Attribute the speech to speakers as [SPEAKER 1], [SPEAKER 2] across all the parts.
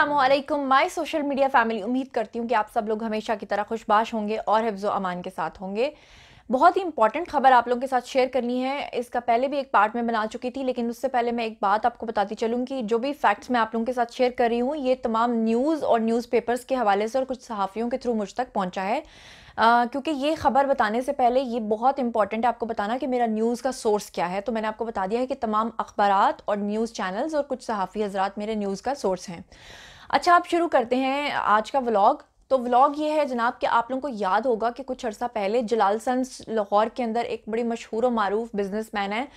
[SPEAKER 1] अस्सलामुअलैकुम my social media family. उम्मीद करती हूँ कि आप सब लोग हमेशा की तरह खुशबाश होंगे और हिफ्ज़ व अमान के साथ होंगे। बहुत ही इंपॉर्टेंट खबर आप लोगों के साथ शेयर करनी है। इसका पहले भी एक पार्ट में बना चुकी थी, लेकिन उससे पहले मैं एक बात आपको बताती चलूँ कि जो भी फैक्ट्स मैं आप लोगों के साथ शेयर कर रही हूँ, ये तमाम न्यूज़ और न्यूज़पेपर्स के हवाले से और कुछ सहाफ़ियों के थ्रू मुझ तक पहुँचा है। क्योंकि ये खबर बताने से पहले ये बहुत इंपॉर्टेंट है आपको बताना कि मेरा न्यूज़ का सोर्स क्या है। तो मैंने आपको बता दिया है कि तमाम अखबारात और न्यूज़ चैनल्स और कुछ सहाफ़ी हज़रात मेरे न्यूज़ का सोर्स हैं। अच्छा, आप शुरू करते हैं आज का व्लॉग। तो व्लॉग ये है जनाब कि आप लोगों को याद होगा कि कुछ अर्सा पहले जलाल सन्स लाहौर के अंदर एक बड़ी मशहूर और मारूफ बिजनेसमैन है।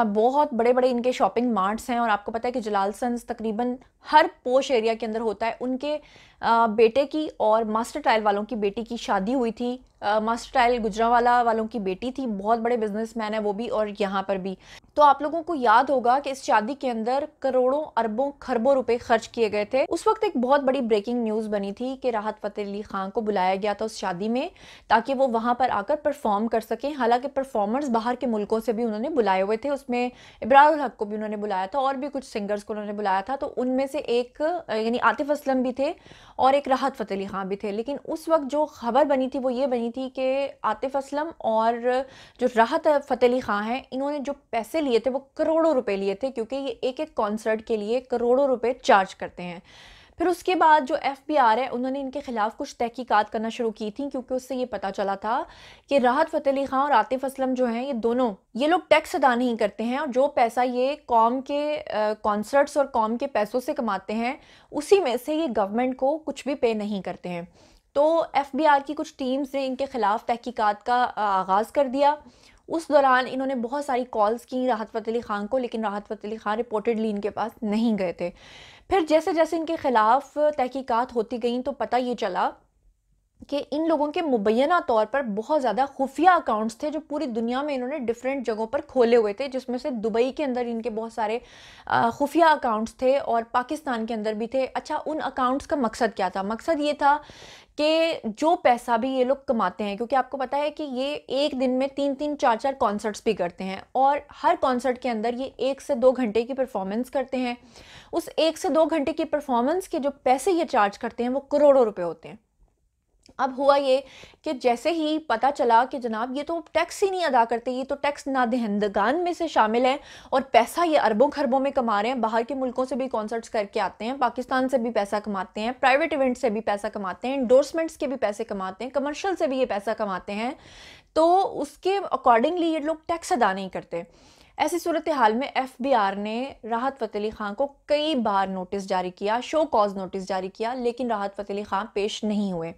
[SPEAKER 1] बहुत बड़े बड़े इनके शॉपिंग मार्ट्स हैं और आपको पता है कि जलाल सन्स तकरीबन हर पोश एरिया के अंदर होता है। उनके बेटे की और मास्टर टाइल वालों की बेटी की शादी हुई थी। मास्टर टाइल गुजरांवाला वालों की बेटी थी, बहुत बड़े बिजनेसमैन है वो भी, और यहाँ पर भी। तो आप लोगों को याद होगा कि इस शादी के अंदर करोड़ों अरबों खरबों रुपए खर्च किए गए थे। उस वक्त एक बहुत बड़ी ब्रेकिंग न्यूज़ बनी थी कि राहत फ़तेह अली खान को बुलाया गया था उस शादी में, ताकि वो वहाँ पर आकर परफॉर्म कर सकें। हालांकि परफॉर्मर्स बाहर के मुल्कों से भी उन्होंने बुलाए हुए थे, उसमें इब्रारुल हक को भी उन्होंने बुलाया था और भी कुछ सिंगर्स को उन्होंने बुलाया था। तो उनमें से एक यानी आतिफ असलम भी थे और एक राहत फ़तेह अली खान भी थे। लेकिन उस वक्त जो खबर बनी थी वो ये बनी थी कि आतिफ असलम और जो राहत फ़तेह अली खान हैं, इन्होंने जो पैसे लिए थे वो करोड़ों रुपए लिए थे, क्योंकि ये एक एक कॉन्सर्ट के लिए करोड़ों रुपए चार्ज करते हैं। फिर उसके बाद जो FBI है उन्होंने इनके खिलाफ कुछ तहकीकात करना शुरू की थी, क्योंकि उससे ये पता चला था कि राहत फ़तेह अली खान और आतिफ असलम जो हैं, ये दोनों ये लोग टैक्स अदा नहीं करते हैं और जो पैसा ये कौम के कॉन्सर्ट्स और कौम के पैसों से कमाते हैं, उसी में से ये गवर्नमेंट को कुछ भी पे नहीं करते हैं। तो FBI की कुछ टीम्स ने इनके खिलाफ तहकीकात का आगाज़ कर दिया। उस दौरान इन्होंने बहुत सारी कॉल्स की राहत फ़तेह अली खान को, लेकिन राहत फ़तेह अली खान रिपोर्टेडली इनके पास नहीं गए थे। फिर जैसे जैसे इनके खिलाफ तहकीकात होती गई तो पता ये चला कि इन लोगों के मुबैना तौर पर बहुत ज़्यादा खुफिया अकाउंट्स थे जो पूरी दुनिया में इन्होंने डिफरेंट जगहों पर खोले हुए थे, जिसमें से दुबई के अंदर इनके बहुत सारे खुफिया अकाउंट्स थे और पाकिस्तान के अंदर भी थे। अच्छा, उन अकाउंट्स का मकसद क्या था? मकसद ये था कि जो पैसा भी ये लोग कमाते हैं, क्योंकि आपको पता है कि ये एक दिन में 3-3 4-4 कॉन्सर्ट्स भी करते हैं और हर कॉन्सर्ट के अंदर ये 1 से 2 घंटे की परफॉर्मेंस करते हैं। उस 1 से 2 घंटे की परफॉर्मेंस के जो पैसे ये चार्ज करते हैं वो करोड़ों रुपए होते हैं। अब हुआ ये कि जैसे ही पता चला कि जनाब ये तो टैक्स ही नहीं अदा करते, ये तो टैक्स ना दहंदगान में से शामिल हैं और पैसा ये अरबों खरबों में कमा रहे हैं, बाहर के मुल्कों से भी कॉन्सर्ट्स करके आते हैं, पाकिस्तान से भी पैसा कमाते हैं, प्राइवेट इवेंट से भी पैसा कमाते हैं, इंडोर्समेंट्स के भी पैसे कमाते हैं, कमर्शियल से भी ये पैसा कमाते हैं, तो उसके अकॉर्डिंगली ये लोग टैक्स अदा नहीं करते। ऐसी सूरत हाल में FBI ने राहत फ़तेह अली खान को कई बार नोटिस जारी किया, शो कॉज नोटिस जारी किया, लेकिन राहत फ़तेह अली खान पेश नहीं हुए।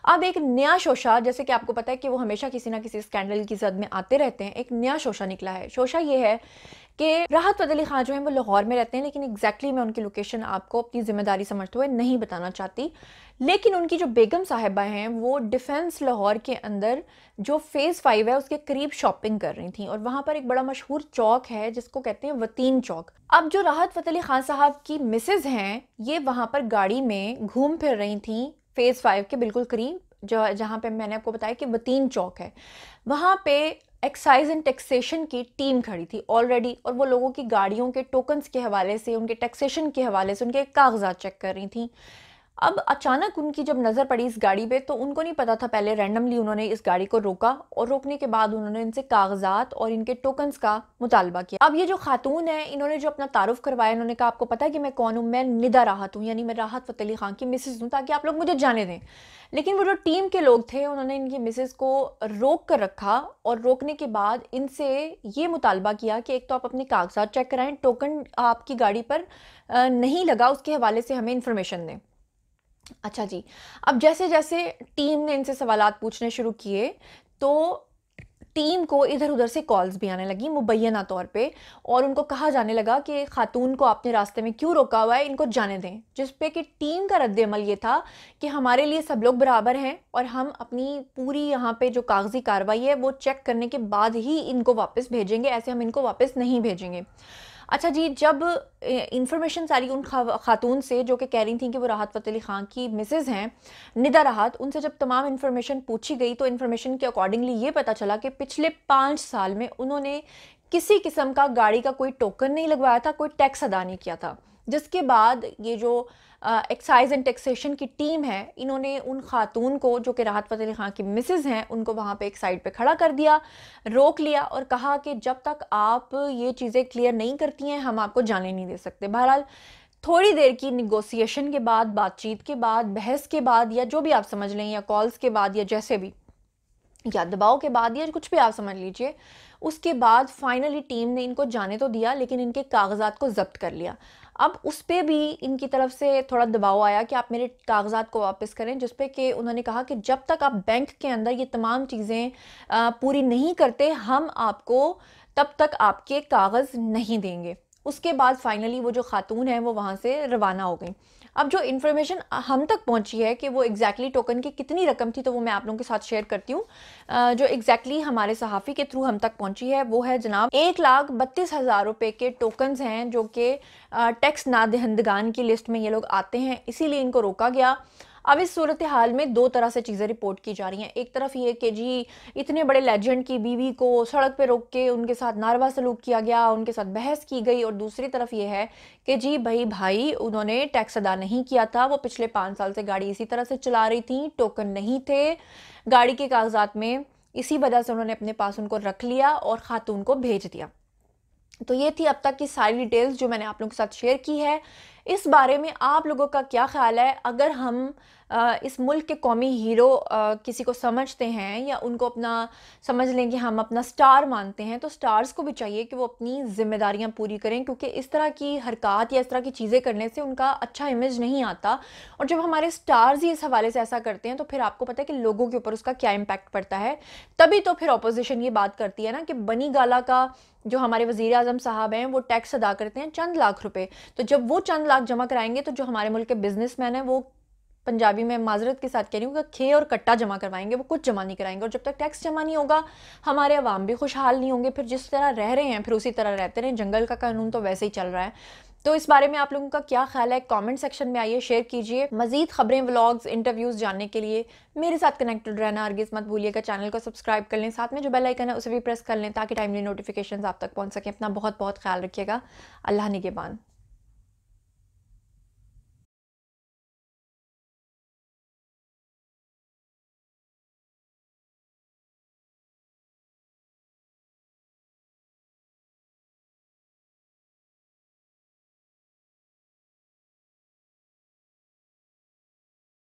[SPEAKER 1] अब एक नया शोशा, जैसे कि आपको पता है कि वो हमेशा किसी ना किसी स्कैंडल की जद में आते रहते हैं, एक नया शोशा निकला है। शोशा ये है कि राहत फ़तेह अली खान जो हैं वो लाहौर में रहते हैं, लेकिन एग्जैक्टली मैं उनकी लोकेशन आपको अपनी जिम्मेदारी समझते हुए नहीं बताना चाहती। लेकिन उनकी जो बेगम साहिबा हैं वो डिफेंस लाहौर के अंदर जो फेज़ 5 है उसके करीब शॉपिंग कर रही थी, और वहाँ पर एक बड़ा मशहूर चौक है जिसको कहते हैं वतीन चौक। अब जो राहत फ़तेह अली खान साहब की मिसेज हैं, ये वहाँ पर गाड़ी में घूम फिर रही थी फेज़ 5 के बिल्कुल करीब, जो जहाँ पे मैंने आपको बताया कि वतीन चौक है। वहाँ पे एक्साइज एंड टैक्सेशन की टीम खड़ी थी ऑलरेडी, और वो लोगों की गाड़ियों के टोकन्स के हवाले से, उनके टैक्सेशन के हवाले से उनके कागजात चेक कर रही थी। अब अचानक उनकी जब नज़र पड़ी इस गाड़ी पे, तो उनको नहीं पता था, पहले रैंडमली उन्होंने इस गाड़ी को रोका और रोकने के बाद उन्होंने इनसे कागजात और इनके टोकन्स का मुतालबा किया। अब ये जो खातून है, इन्होंने जो अपना तारुफ करवाया, इन्होंने कहा आपको पता है कि मैं कौन हूँ? मैं निदा राहत हूँ, यानी मैं राहत फ़तेह अली खान की मिसेज हूँ, ताकि आप लोग मुझे जाने दें। लेकिन वो जो टीम के लोग थे उन्होंने इनकी मिसेज को रोक कर रखा और रोकने के बाद इनसे ये मुतालबा किया कि एक तो आप अपने कागजात चेक कराएं, टोकन आपकी गाड़ी पर नहीं लगा, उसके हवाले से हमें इंफॉर्मेशन दें। अच्छा जी, अब जैसे जैसे टीम ने इनसे सवालात पूछने शुरू किए, तो टीम को इधर उधर से कॉल्स भी आने लगी मुबैना तौर पे, और उनको कहा जाने लगा कि खातून को आपने रास्ते में क्यों रोका हुआ है, इनको जाने दें। जिस पे कि टीम का रद्द अमल ये था कि हमारे लिए सब लोग बराबर हैं और हम अपनी पूरी यहाँ पे जो कागजी कार्रवाई है वो चेक करने के बाद ही इनको वापस भेजेंगे, ऐसे हम इनको वापस नहीं भेजेंगे। अच्छा जी, जब इंफॉर्मेशन सारी उन खातून से जो कि कह रही थी कि वो राहत फ़तेह अली खान की मिसेज हैं, निदा राहत, उनसे जब तमाम इंफॉर्मेशन पूछी गई तो इंफॉर्मेशन के अकॉर्डिंगली ये पता चला कि पिछले 5 साल में उन्होंने किसी किस्म का गाड़ी का कोई टोकन नहीं लगवाया था, कोई टैक्स अदा नहीं किया था। जिसके बाद ये जो एक्साइज एंड टैक्सेशन की टीम है, इन्होंने उन खातून को जो कि राहत फ़तेह अली ख़ान की मिसेज़ हैं, उनको वहाँ पे एक साइड पे खड़ा कर दिया, रोक लिया और कहा कि जब तक आप ये चीज़ें क्लियर नहीं करती हैं हम आपको जाने नहीं दे सकते। बहरहाल थोड़ी देर की निगोसिएशन के बाद, बातचीत के बाद, बहस के बाद, या जो भी आप समझ लें, या कॉल्स के बाद, या जैसे भी, या दबाव के बाद, या कुछ भी आप समझ लीजिए, उसके बाद फाइनली टीम ने इनको जाने तो दिया लेकिन इनके कागजात को जब्त कर लिया। अब उस पे भी इनकी तरफ से थोड़ा दबाव आया कि आप मेरे कागजात को वापस करें, जिस पे कि उन्होंने कहा कि जब तक आप बैंक के अंदर ये तमाम चीज़ें पूरी नहीं करते, हम आपको तब तक आपके कागज़ नहीं देंगे। उसके बाद फाइनली वो जो खातून है वो वहाँ से रवाना हो गई। अब जो इन्फॉर्मेशन हम तक पहुंची है कि वो एग्जैक्टली टोकन की कितनी रकम थी, तो वो मैं आप लोगों के साथ शेयर करती हूँ। जो एग्जैक्टली हमारे सहाफ़ी के थ्रू हम तक पहुंची है वो है जनाब 1,32,000 रुपये के टोकन्स हैं, जो कि टैक्स नादहिंदगान की लिस्ट में ये लोग आते हैं, इसीलिए इनको रोका गया। अब इस सूरत हाल में दो तरह से चीज़ें रिपोर्ट की जा रही हैं। एक तरफ ये कि जी इतने बड़े लेजेंड की बीवी को सड़क पे रोक के उनके साथ नारवा सलूक किया गया, उनके साथ बहस की गई, और दूसरी तरफ ये है कि जी भाई उन्होंने टैक्स अदा नहीं किया था, वो पिछले 5 साल से गाड़ी इसी तरह से चला रही थी, टोकन नहीं थे गाड़ी के कागजात में, इसी वजह से उन्होंने अपने पास उनको रख लिया और खातून को भेज दिया। तो ये थी अब तक की सारी डिटेल्स जो मैंने आप लोगों के साथ शेयर की है। इस बारे में आप लोगों का क्या ख्याल है? अगर हम इस मुल्क के कौमी हीरो किसी को समझते हैं या उनको अपना समझ लें कि हम अपना स्टार मानते हैं, तो स्टार्स को भी चाहिए कि वो अपनी ज़िम्मेदारियां पूरी करें, क्योंकि इस तरह की हरकत या इस तरह की चीज़ें करने से उनका अच्छा इमेज नहीं आता। और जब हमारे स्टार्स ही इस हवाले से ऐसा करते हैं तो फिर आपको पता है कि लोगों के ऊपर उसका क्या इम्पैक्ट पड़ता है। तभी तो फिर अपोजिशन ये बात करती है ना कि बनी गाला का जो हमारे वज़ीर आज़म साहब हैं वो टैक्स अदा करते हैं चंद लाख रुपए, तो जब वो चंद लाख जमा कराएंगे तो जो हमारे मुल्क के बिजनेसमैन हैं वो, पंजाबी में माजरत के साथ कह रही हूँ, कि खे और कट्टा जमा करवाएंगे, वो कुछ जमा नहीं कराएंगे। और जब तक टैक्स जमा नहीं होगा हमारे अवाम भी खुशहाल नहीं होंगे। फिर जिस तरह रह रहे हैं फिर उसी तरह रहते रहें, जंगल का कानून तो वैसे ही चल रहा है। तो इस बारे में आप लोगों का क्या ख्याल है? कमेंट सेक्शन में आइए, शेयर कीजिए। मजीद खबरें, व्लॉग्स, इंटरव्यूज़ जानने के लिए मेरे साथ कनेक्टेड रहना हरगिज़ मत भूलिएगा। चैनल को सब्सक्राइब कर लें, साथ में जो बेल आइकन है उसे भी प्रेस कर लें ताकि टाइमली नोटिफिकेशंस आप तक पहुंच सकें। अपना बहुत बहुत ख्याल रखिएगा। अल्लाह निगहबान।